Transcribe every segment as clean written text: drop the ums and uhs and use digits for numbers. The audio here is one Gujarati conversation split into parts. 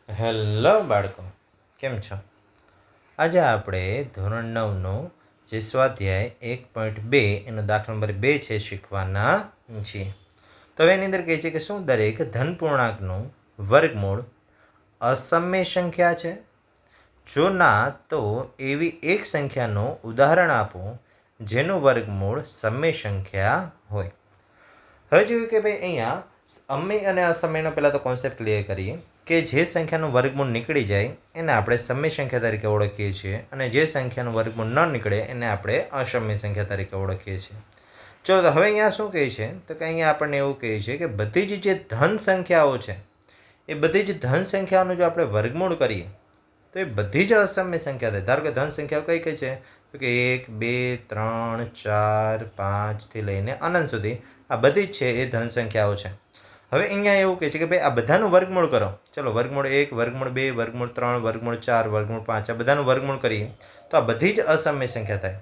હેલો બાળકો, કેમ છો? આજે આપણે ધોરણ 9નો જે સ્વાધ્યાય 1.2 એનો દાખલા નંબર 2 છે શીખવાના છીએ. તો હવે એની અંદર કહે છે કે શું દરેક ધન પૂર્ણાંકનું વર્ગમૂળ અસમય સંખ્યા છે? જો ના, તો એવી એક સંખ્યાનું ઉદાહરણ આપો જેનું વર્ગમૂળ સમય સંખ્યા હોય. હવે જોયું કે ભાઈ અહીંયા સમય અને અસમયનો પહેલાં તો કોન્સેપ્ટ ક્લિયર કરીએ કે જે સંખ્યાનું વર્ગમૂળ નીકળી જાય એને આપણે સમય સંખ્યા તરીકે ઓળખીએ છીએ અને જે સંખ્યાનું વર્ગમૂળ ન નીકળે એને આપણે અસમય સંખ્યા તરીકે ઓળખીએ છીએ. ચલો, તો હવે અહીંયા શું કહે છે તો કે અહીંયા આપણને એવું કહે છે કે બધી જ જે ધન સંખ્યાઓ છે એ બધી જ ધન સંખ્યાઓનું જો આપણે વર્ગમૂળ કરીએ તો એ બધી જ અસમય સંખ્યા થાય. ધારો કે ધન સંખ્યાઓ કઈ કઈ છે તો કે 1, 2, 3, 4, 5થી લઈને અનંત સુધી આ બધી જ છે એ ધન સંખ્યાઓ છે. હવે અહીંયા એવું કહે છે કે ભાઈ આ બધાનું વર્ગમૂળ કરો. ચલો, વર્ગમૂળ 1, વર્ગમૂળ 2, વર્ગમૂળ 3, વર્ગમૂળ 4, વર્ગમૂળ 5 આ બધાનું વર્ગમૂળ કરીએ તો આ બધી જ અસમય સંખ્યા થાય.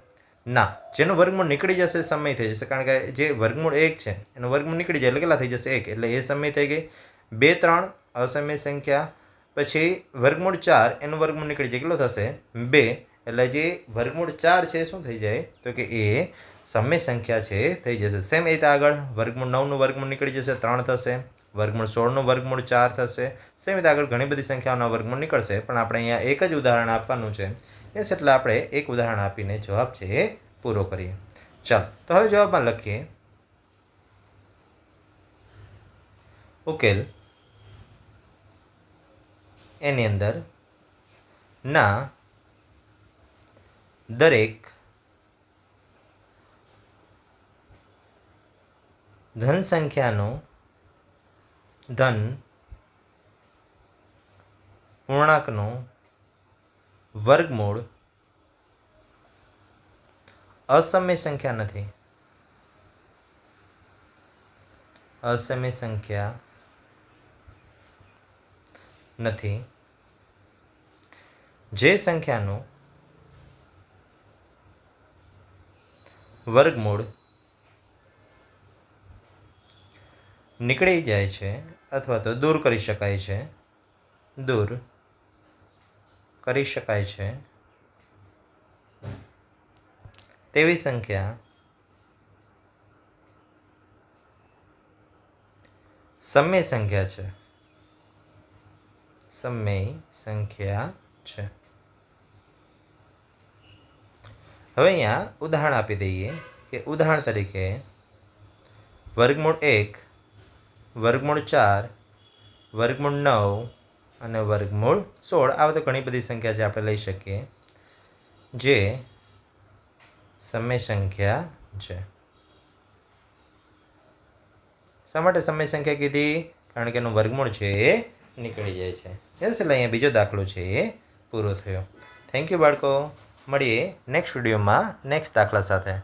ના, જેનું વર્ગમૂળ નીકળી જશે સમય થઈ જશે, કારણ કે જે વર્ગમૂળ 1 છે એનું વર્ગમૂળ નીકળી જાય એટલે કેટલા થઈ જશે 1, એટલે એ સમય થઈ ગઈ. 2, 3 અસમય સંખ્યા, પછી વર્ગમૂળ 4 એનું વર્ગમૂળ નીકળી જાય કેટલો થશે 2, એટલે જે વર્ગમૂળ 4 છે શું થઈ જાય તો કે એ સમય સંખ્યા છે થઈ જશે. સેમ એ રીતે આગળ વર્ગમૂળ 9નું વર્ગમૂળ નીકળી જશે 3 થશે, વર્ગમૂળ 16નું વર્ગમૂળ 4 થશે. સેમ રીતે આગળ ઘણી બધી સંખ્યાઓના વર્ગમૂળ નીકળશે, પણ આપણે અહીંયા એક જ ઉદાહરણ આપવાનું છે એટલે આપણે એક ઉદાહરણ આપીને જવાબ છે એ પૂરો કરીએ. ચાલો, તો હવે જવાબમાં લખીએ ઉકેલ. એની અંદર ના દરેક ધન સંખ્યાનું ધન પૂર્ણાંકનું વર્ગમૂળ અસમય સંખ્યા નથી. અસમય સંખ્યા નથી. જે સંખ્યાનું વર્ગમૂળ નીકળી જાય છે અથવા તો દૂર કરી શકાય છે તેવી સંખ્યા સમય સંખ્યા છે. હવે અહીંયા ઉદાહરણ આપી દઈએ કે ઉદાહરણ તરીકે વર્ગમૂળ 1, વર્ગમૂળ 4, વર્ગમૂળ 9 અને વર્ગમૂળ 16 આ તો ઘણી બધી સંખ્યા જે આપણે લઈ શકીએ જે સમય સંખ્યા છે. શા માટે સમય સંખ્યા કીધી? કારણ કે એનું વર્ગમૂળ છે એ નીકળી જાય છે. એટલે અહીંયા બીજો દાખલો છે એ પૂરો થયો. થેન્ક યુ બાળકો. મળીએ નેક્સ્ટ વિડીયોમાં નેક્સ્ટ દાખલા સાથે.